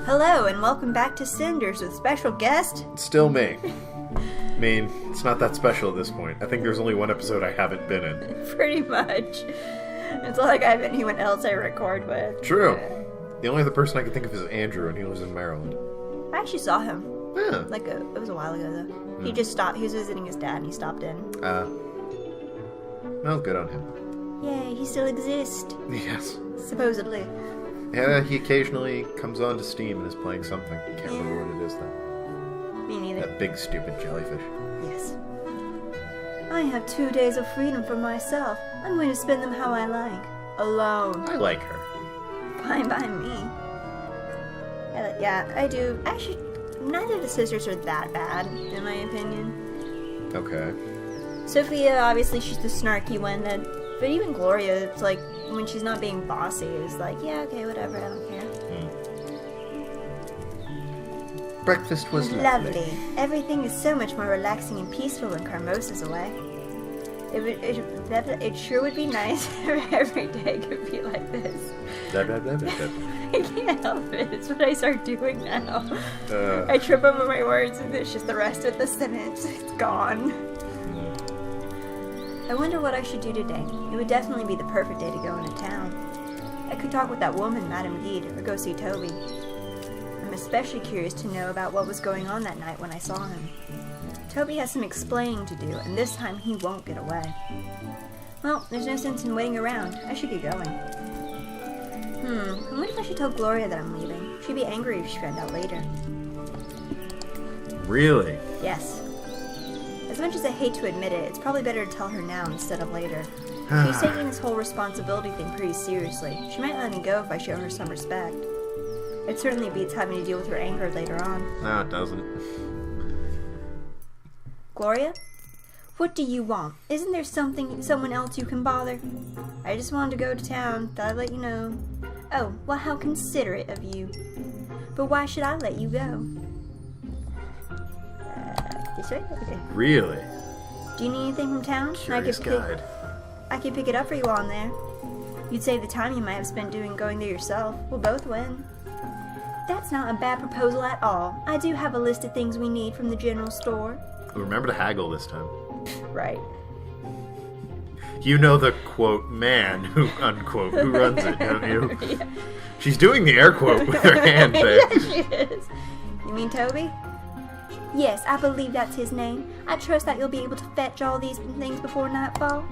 Hello, and welcome back to Cinders with special guest... Still me. I mean, it's not that special at this point. I think there's only one episode I haven't been in. Pretty much. It's not like I have anyone else I record with. True. The only other person I can think of is Andrew, and he lives in Maryland. I actually saw him. Yeah. It was a while ago, though. He just stopped. He was visiting his dad, and he stopped in. Well, good on him. Yay, he still exists. Yes. Supposedly. Yeah, he occasionally comes on to Steam and is playing something. I can't remember what it is, though. Me neither. That big, stupid jellyfish. Yes. I have 2 days of freedom for myself. I'm going to spend them how I like. Alone. I like her. Fine by me. Yeah, I do. Actually, neither of the sisters are that bad, in my opinion. Okay. Sophia, obviously, she's the snarky one, but even Gloria, it's like, when she's not being bossy, it's like, yeah, okay, whatever, I don't care. Breakfast was lovely. Everything is so much more relaxing and peaceful when Carmosa's away. It sure would be nice if every day could be like this. Blah, blah, blah, blah, blah. I can't help it. It's what I start doing now. I trip over my words and it's just the rest of the sentence. It's gone. I wonder what I should do today. It would definitely be the perfect day to go into town. I could talk with that woman, Madame Guide, or go see Toby. I'm especially curious to know about what was going on that night when I saw him. Toby has some explaining to do, and this time he won't get away. Well, there's no sense in waiting around. I should get going. I wonder if I should tell Gloria that I'm leaving. She'd be angry if she found out later. Really? Yes. As much as I hate to admit it, it's probably better to tell her now instead of later. She's taking this whole responsibility thing pretty seriously. She might let me go if I show her some respect. It certainly beats having to deal with her anger later on. No, it doesn't. Gloria? What do you want? Isn't there someone else you can bother? I just wanted to go to town. Thought I'd let you know. Oh, well, how considerate of you. But why should I let you go? This way? Okay. Really? Do you need anything from town? Curious guide. I could pick it up for you on there. You'd save the time you might have spent going there yourself. We'll both win. That's not a bad proposal at all. I do have a list of things we need from the general store. Remember to haggle this time. Right. You know the, quote, man, who, unquote, who runs it, don't you? Yeah. She's doing the air quote with her hand there. Yes, she is. You mean Toby? Yes, I believe that's his name. I trust that you'll be able to fetch all these things before nightfall.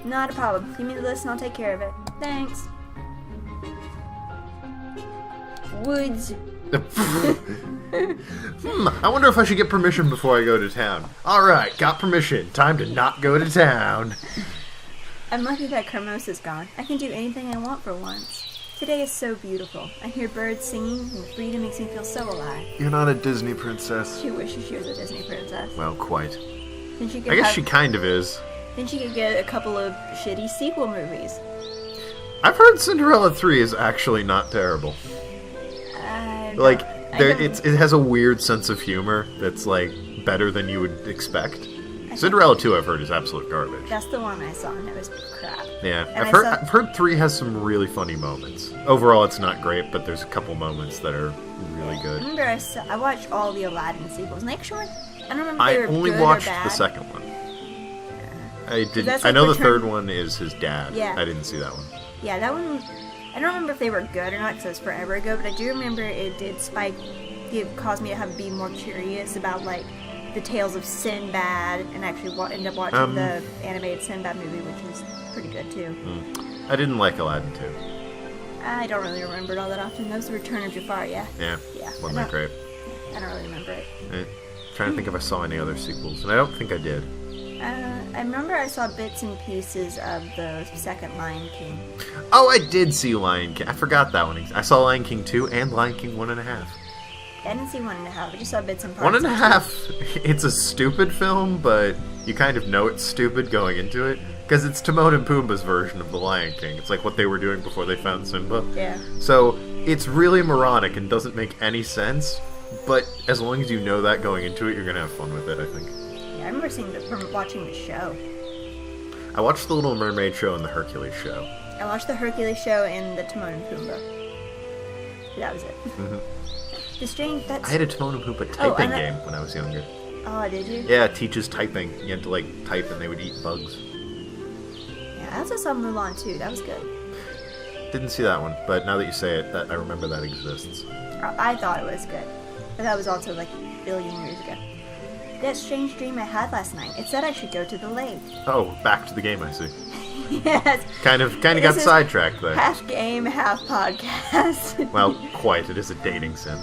Not a problem. Give me the list and I'll take care of it. Thanks. Woods. I wonder if I should get permission before I go to town. Alright, got permission. Time to not go to town. I'm lucky that Carmosa's gone. I can do anything I want for once. Today is so beautiful. I hear birds singing, and freedom makes me feel so alive. You're not a Disney princess. She wishes she was a Disney princess. Well, quite. Then she could I guess she kind of is. Then she could get a couple of shitty sequel movies. I've heard Cinderella 3 is actually not terrible. Like, it has a weird sense of humor that's, like, better than you would expect. Cinderella 2, I've heard, is absolute garbage. That's the one I saw, and it was crap. Yeah, I've heard 3 has some really funny moments. Overall, it's not great, but there's a couple moments that are really good. I remember I watched all the Aladdin sequels, and they actually weren't, I don't remember if they were good or bad. I only watched the second one. I didn't. Like I know the third one is his dad. Yeah. I didn't see that one. Yeah, that one, I don't remember if they were good or not, because it was forever ago, but I do remember it caused me to be more curious about, like, the tales of Sinbad, and actually end up watching the animated Sinbad movie, which was pretty good, too. I didn't like Aladdin 2. I don't really remember it all that often. That was the Return of Jafar, yeah? Yeah. Wasn't that great? I don't really remember it. Trying to think if I saw any other sequels, and I don't think I did. I remember I saw bits and pieces of the second Lion King. Oh, I did see Lion King. I forgot that one. I saw Lion King 2 and Lion King 1.5. I didn't see 1.5. I just saw bits and parts. 1.5, it's a stupid film, but you kind of know it's stupid going into it. Because it's Timon and Pumbaa's version of The Lion King. It's like what they were doing before they found Simba. Yeah. So, it's really moronic and doesn't make any sense. But as long as you know that going into it, you're going to have fun with it, I think. Yeah, I remember watching the show. I watched the Little Mermaid show and the Hercules show. I watched the Hercules show and the Timon and Pumbaa. That was it. Mm-hmm. I had a Timon and Pumbaa typing game when I was younger. Oh, did you? Yeah, it teaches typing. You had to, like, type and they would eat bugs. Yeah, I also saw Mulan, too. That was good. Didn't see that one, but now that you say it, I remember that exists. I thought it was good. But that was also, like, a billion years ago. That strange dream I had last night, it said I should go to the lake. Oh, back to the game, I see. Yes. Kind of got sidetracked there. Half game, half podcast. Well, quite. It is a dating sim.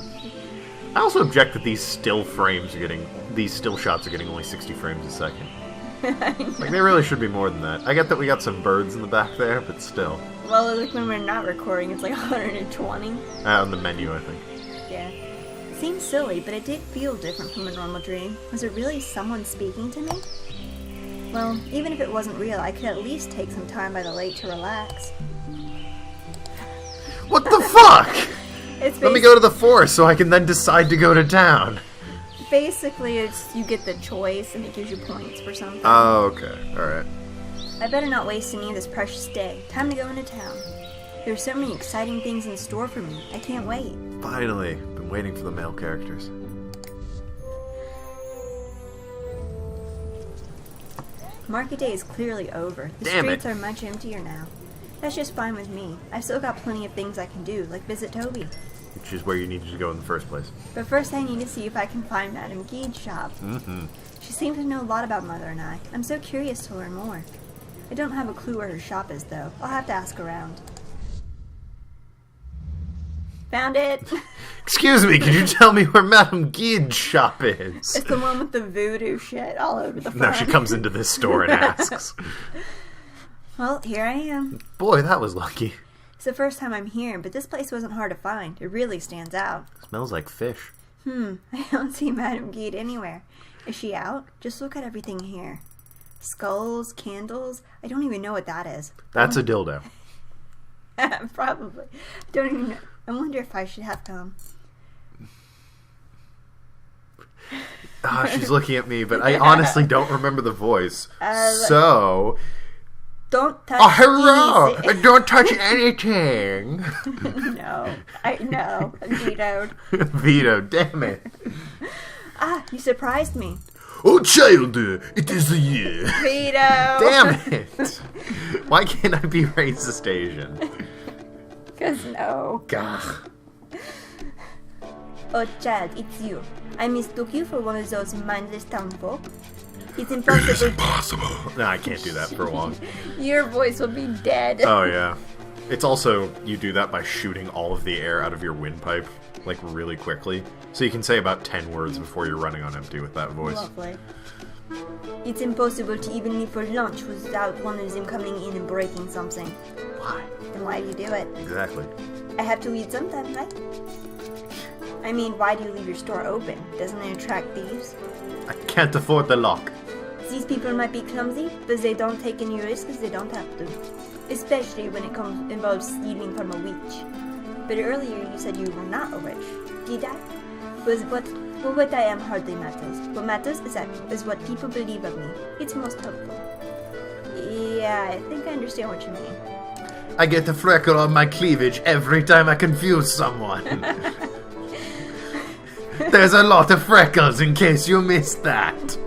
I also object that these still shots are getting only 60 frames a second. Like, they really should be more than that. I get that we got some birds in the back there, but still. Well, like when we're not recording, it's like 120. On the menu, I think. Yeah. It seems silly, but it did feel different from a normal dream. Was it really someone speaking to me? Well, even if it wasn't real, I could at least take some time by the lake to relax. What the fuck? Let me go to the forest so I can then decide to go to town. Basically, it's you get the choice and it gives you points for something. Oh, okay. Alright. I better not waste any of this precious day. Time to go into town. There's so many exciting things in store for me. I can't wait. Finally. Been waiting for the male characters. Market day is clearly over. The streets are much emptier now. That's just fine with me. I've still got plenty of things I can do, like visit Toby. Which is where you needed to go in the first place. But first I need to see if I can find Madame Guide's shop. Mm-hmm. She seems to know a lot about Mother and I. I'm so curious to learn more. I don't have a clue where her shop is, though. I'll have to ask around. Found it! Excuse me, could you tell me where Madame Guide's shop is? It's the one with the voodoo shit all over the front. No, she comes into this store and asks. Well, here I am. Boy, that was lucky. It's the first time I'm here, but this place wasn't hard to find. It really stands out. Smells like fish. I don't see Madame Guide anywhere. Is she out? Just look at everything here. Skulls, candles. I don't even know what that is. That's a dildo. Probably. Don't even know. I wonder if I should have come. She's looking at me, but I honestly don't remember the voice. So... Don't touch hurrah! easy. Don't touch anything! No. I know. Vetoed. Vetoed, damn it. You surprised me. Oh, child, it is a year. Veto! Damn it! Why can't I be racist Asian? Because no. Gah. Oh, child, it's you. I mistook you for one of those mindless townfolk. It's impossible. It is impossible. No, I can't do that for long. Your voice will be dead. Oh, yeah. It's also, you do that by shooting all of the air out of your windpipe, like, really quickly. So you can say about 10 words before you're running on empty with that voice. Lovely. It's impossible to even leave for lunch without one of them coming in and breaking something. Why? Then why do you do it? Exactly. I have to eat sometime, right? I mean, why do you leave your store open? Doesn't it attract thieves? I can't afford the lock. These people might be clumsy, but they don't take any risks they don't have to. Especially when it involves stealing from a witch. But earlier you said you were not a witch. Did I? What I am hardly matters. What matters is what people believe of me. It's most helpful. Yeah, I think I understand what you mean. I get a freckle on my cleavage every time I confuse someone. There's a lot of freckles in case you missed that.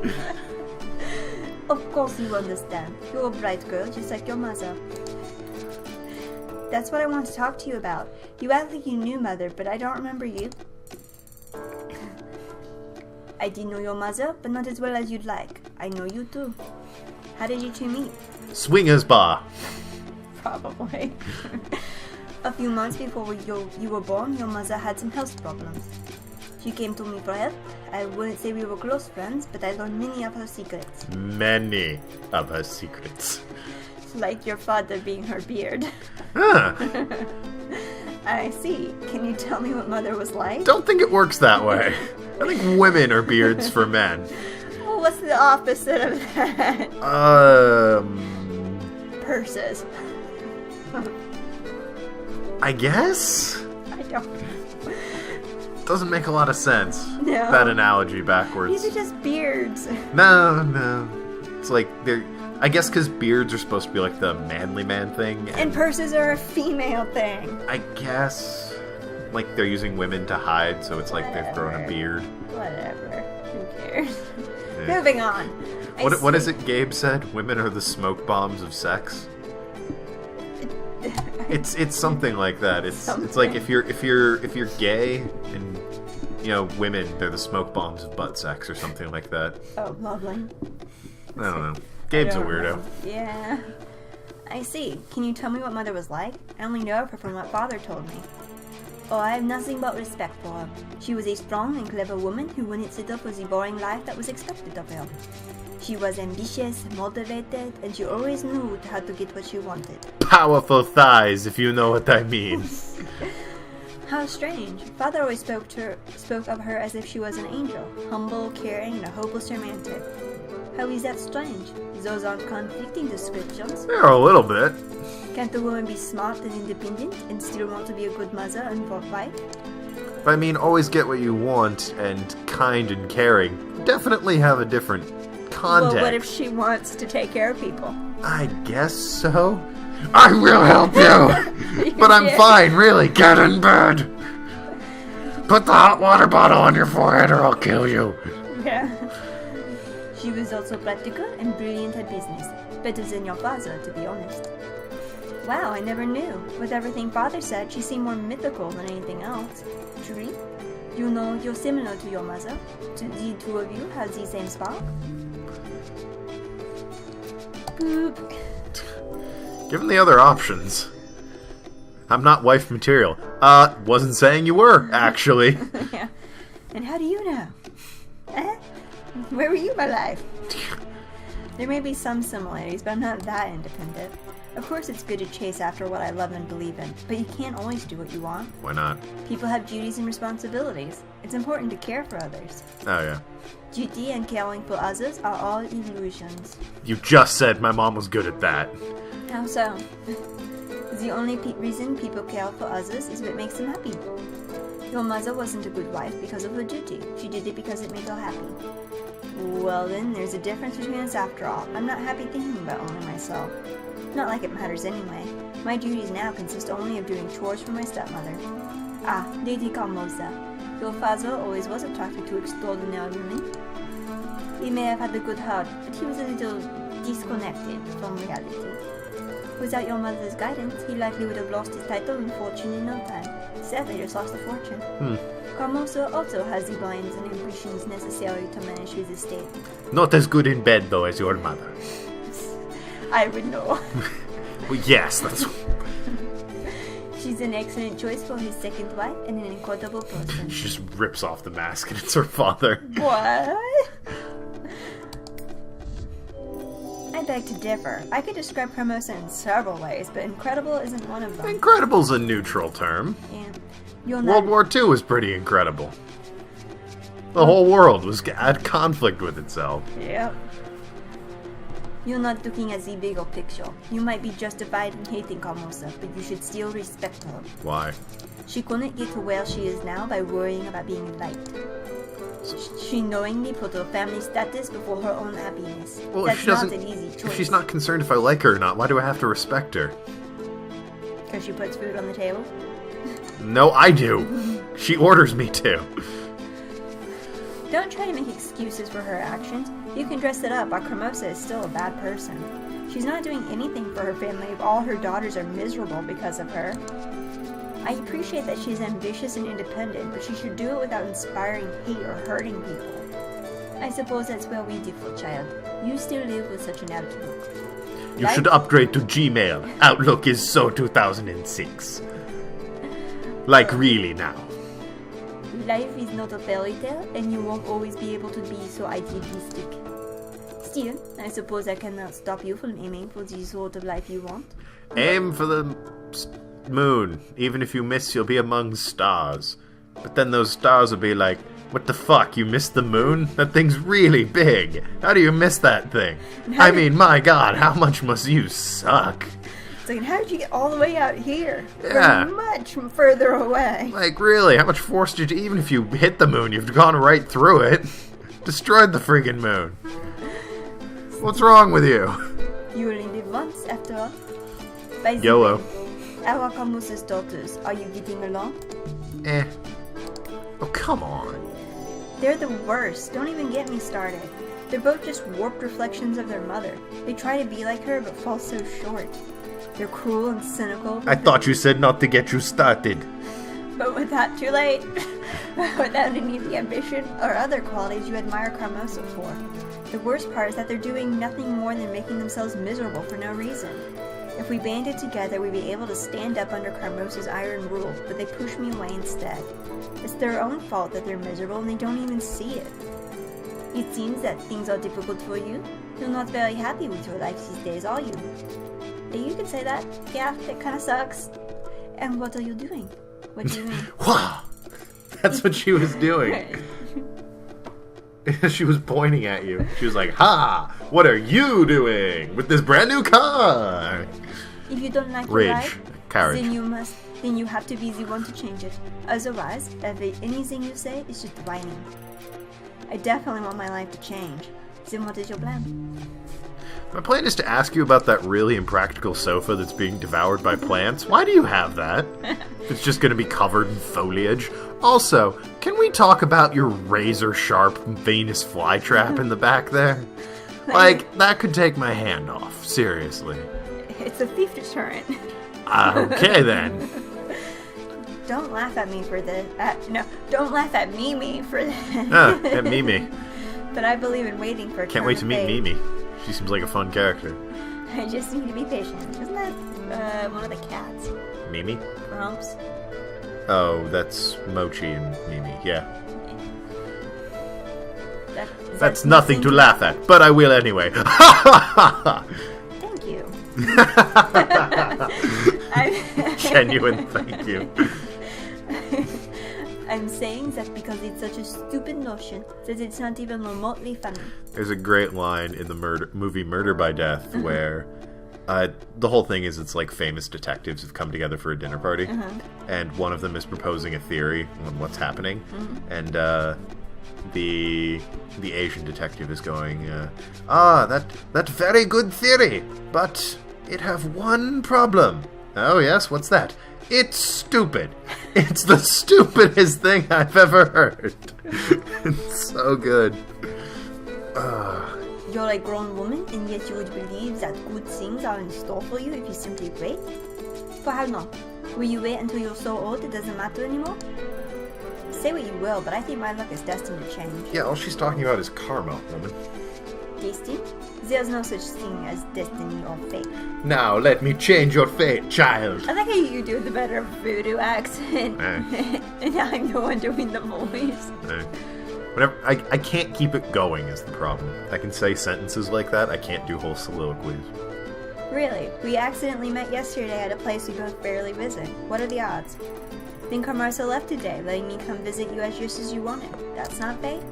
Of course you understand. You're a bright girl, just like your mother. That's what I want to talk to you about. You act like you knew Mother, but I don't remember you. I did know your mother, but not as well as you'd like. I know you too. How did you two meet? Swingers bar. Probably. A few months before you were born, your mother had some health problems. She came to me for help. I wouldn't say we were close friends, but I learned many of her secrets. Many of her secrets. Like your father being her beard. Huh. I see. Can you tell me what Mother was like? Don't think it works that way. I think women are beards for men. Well, what's the opposite of that? Purses. I guess? I don't. Doesn't make a lot of sense. No. That analogy backwards. These are just beards. No. It's like, they're... I guess because beards are supposed to be like the manly man thing. And purses are a female thing. I guess. like they're using women to hide, so it's like they've grown a beard. Whatever. Who cares? Yeah. Moving on. What is it Gabe said? Women are the smoke bombs of sex? It's something like that. It's like if you're gay and women, they're the smoke bombs of butt sex or something like that. Oh, lovely. I don't know. Gabe's a weirdo. Know. Yeah. I see. Can you tell me what Mother was like? I only know of her from what Father told me. Oh, I have nothing but respect for her. She was a strong and clever woman who wouldn't settle for the boring life that was expected of her. She was ambitious, motivated, and she always knew how to get what she wanted. Powerful thighs, if you know what I mean. How strange. Father always spoke of her as if she was an angel, humble, caring, and a hopeless romantic. How is that strange? Those aren't conflicting descriptions. Yeah, a little bit. Can't a woman be smart and independent and still want to be a good mother and wife? I mean, always get what you want and kind and caring. Definitely have a different context. Well, what if she wants to take care of people? I guess so. I will help you! But I'm fine, really. Get in bed! Put the hot water bottle on your forehead or I'll kill you. Yeah. She was also practical and brilliant at business. Better than your father, to be honest. Wow, I never knew. With everything Father said, she seemed more mythical than anything else. Truly? You know, you're similar to your mother. The two of you have the same spark. Boop. Given the other options, I'm not wife material. Wasn't saying you were, actually. Yeah. And how do you know? Where were you, my life? There may be some similarities, but I'm not that independent. Of course it's good to chase after what I love and believe in, but you can't always do what you want. Why not? People have duties and responsibilities. It's important to care for others. Oh, yeah. Duty and caring for others are all illusions. You just said my mom was good at that. How so? The only reason people care for others is if it makes them happy. Your mother wasn't a good wife because of her duty. She did it because it made her happy. Well then, there's a difference between us after all. I'm not happy thinking about only myself. Not like it matters anyway. My duties now consist only of doing chores for my stepmother. Ah, Lady Carmosa. Your father always was attracted to extraordinary women. He may have had a good heart, but he was a little disconnected from reality. Without your mother's guidance, he likely would have lost his title and fortune in no time. Sadly, just lost a fortune. Carmosa also has the minds and ambitions necessary to manage his estate. Not as good in bed, though, as your mother. I would know. Well, yes, that's... She's an excellent choice for his second wife and an incredible person. She just rips off the mask and it's her father. What? I beg to differ. I could describe Carmosa in several ways, but incredible isn't one of them. Incredible's a neutral term. Yeah. World War II was pretty incredible. The whole world was at conflict with itself. Yep. You're not looking at the bigger picture. You might be justified in hating Carmosa, but you should still respect her. Why? She couldn't get to where she is now by worrying about being liked. She knowingly put her family status before her own happiness. Well, That's not an easy choice. If she's not concerned if I like her or not, why do I have to respect her? Because she puts food on the table? No, I do. She orders me to. Don't try to make excuses for her actions. You can dress it up, but Carmosa is still a bad person. She's not doing anything for her family if all her daughters are miserable because of her. I appreciate that she's ambitious and independent, but she should do it without inspiring hate or hurting people. I suppose that's where we differ, child. You still live with such an outlook. You should upgrade to Gmail. Outlook is so 2006. Like really now. Life is not a fairy tale, and you won't always be able to be so idealistic. Still, I suppose I cannot stop you from aiming for the sort of life you want. Aim for the moon. Even if you miss, you'll be among stars. But then those stars will be like, what the fuck, you missed the moon? That thing's really big. How do you miss that thing? I mean, my god, how much must you suck? It's like, how did you get all the way out here? Yeah. From much further away. Like, really, how much force did you... Even if you hit the moon, you've gone right through it. Destroyed the friggin' moon. What's wrong with you? You only live once, after all. By the YOLO. way, our Carmosa's daughters, are you getting along? Oh, come on. They're the worst. Don't even get me started. They're both just warped reflections of their mother. They try to be like her, but fall so short. They're cruel and cynical. I thought you said not to get you started. But with that, too late. Without any of the ambition or other qualities you admire Carmosa for. The worst part is that they're doing nothing more than making themselves miserable for no reason. If we banded together, we'd be able to stand up under Carmosa's iron rule, but they push me away instead. It's their own fault that they're miserable and they don't even see it. It seems that things are difficult for you. You're not very happy with your life these days, are you? You can say that. Yeah, that kind of sucks. And what are you doing? What do you mean? Wow! That's what she was doing. She was pointing at you. She was like, "Ha! What are you doing with this brand new car?" If you don't like your life, carriage. then you have to be the one to change it. Otherwise, anything you say is just whining. I definitely want my life to change. Then what is your plan? My plan is to ask you about that really impractical sofa that's being devoured by plants. Why do you have that? It's just going to be covered in foliage. Also, can we talk about your razor-sharp Venus flytrap in the back there? Like, that could take my hand off. Seriously. It's a thief deterrent. Okay, then. Don't laugh at me for this. No, don't laugh at Mimi for this. At Mimi. But I believe in waiting for a Can't wait to meet Mimi. She seems like a fun character. I just need to be patient. Isn't that one of the cats? Mimi? Rumps? Oh, that's Mochi and Mimi, yeah. That's nothing to laugh at, but I will anyway. Thank you. Genuine thank you. I'm saying that because it's such a stupid notion that it's not even remotely funny. There's a great line in the movie Murder by Death where the whole thing is it's like famous detectives have come together for a dinner party, and one of them is proposing a theory on what's happening, and the Asian detective is going, that very good theory, but it have one problem. Oh yes, what's that? It's stupid. It's the stupidest thing I've ever heard. It's so good. You're a grown woman, and yet you would believe that good things are in store for you if you simply wait? For how long? Will you wait until you're so old it doesn't matter anymore? Say what you will, but I think my luck is destined to change. Yeah, all she's talking about is karma, woman. Destiny? There's no such thing as destiny or fate. Now let me change your fate, child. I like how you do the better voodoo accent. And I'm the one doing the voice. Whenever I can't keep it going is the problem. I can say sentences like that, I can't do whole soliloquies. Really? We accidentally met yesterday at a place we both barely visit. What are the odds? Then Carmosa left today, letting me come visit you as just as you wanted. That's not fate?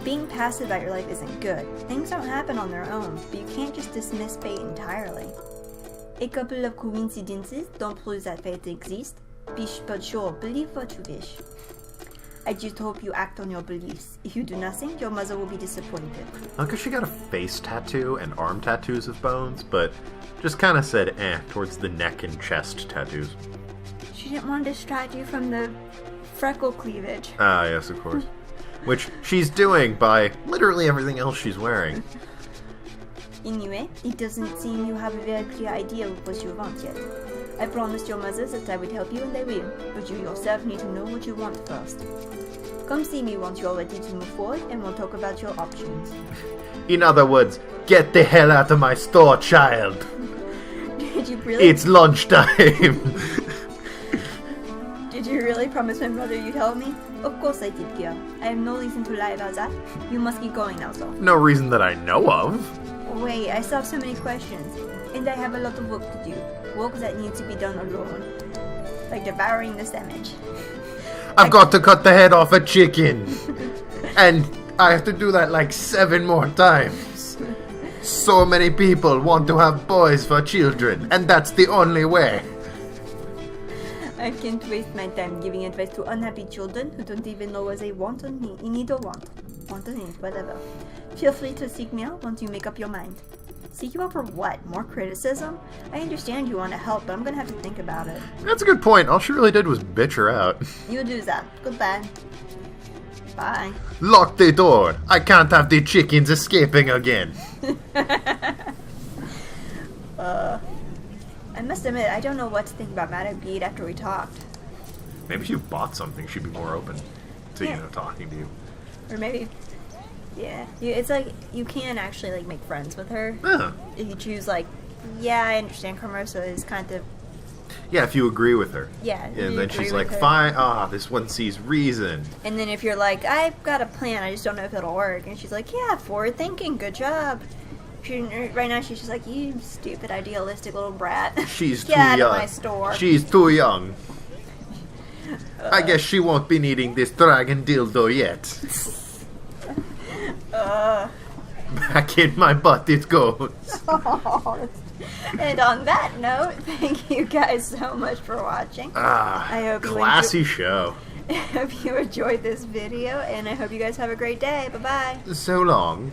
Being passive about your life isn't good. Things don't happen on their own, but you can't just dismiss fate entirely. A couple of coincidences don't prove that fate exists. But sure, believe what you wish. I just hope you act on your beliefs. If you do nothing, your mother will be disappointed. Uncle, she got a face tattoo and arm tattoos of bones, but just kind of said towards the neck and chest tattoos. She didn't want to distract you from the freckle cleavage. Ah, yes, of course. Which she's doing by literally everything else she's wearing. Anyway, it doesn't seem you have a very clear idea of what you want yet. I promised your mother that I would help you and I will, but you yourself need to know what you want first. Come see me once you're ready to move forward and we'll talk about your options. In other words, get the hell out of my store, child! Did you really? It's lunchtime! Did you really promise my brother you'd help me? Of course I did, girl. I have no reason to lie about that. You must be going now, though. No reason that I know of. Wait, I still have so many questions. And I have a lot of work to do. Work that needs to be done alone. Like devouring the sandwich. I've got to cut the head off a chicken. And I have to do that like 7 more times. So many people want to have boys for children, and that's the only way. I can't waste my time giving advice to unhappy children who don't even know what they want or need or want. Want or need, whatever. Feel free to seek me out once you make up your mind. Seek you out for what? More criticism? I understand you want to help, but I'm gonna have to think about it. That's a good point. All she really did was bitch her out. You do that. Goodbye. Bye. Lock the door. I can't have the chickens escaping again. I must admit, I don't know what to think about Madame Gede after we talked. Maybe if you bought something, she'd be more open to, talking to you. Or maybe... Yeah. It's like, you can actually, like, make friends with her. Uh-huh. If you choose, like, yeah, I understand Carmosa is kind of... Yeah, if you agree with her. Yeah. And then she's like, fine, this one sees reason. And then if you're like, I've got a plan, I just don't know if it'll work. And she's like, yeah, forward thinking, good job. Right now she's just like, you stupid, idealistic little brat. She's Get too out young. of my store. She's too young. I guess she won't be needing this dragon dildo yet. Back in my butt it goes. And on that note, thank you guys so much for watching. I hope classy show. I hope you enjoyed this video, and I hope you guys have a great day. Bye-bye. So long.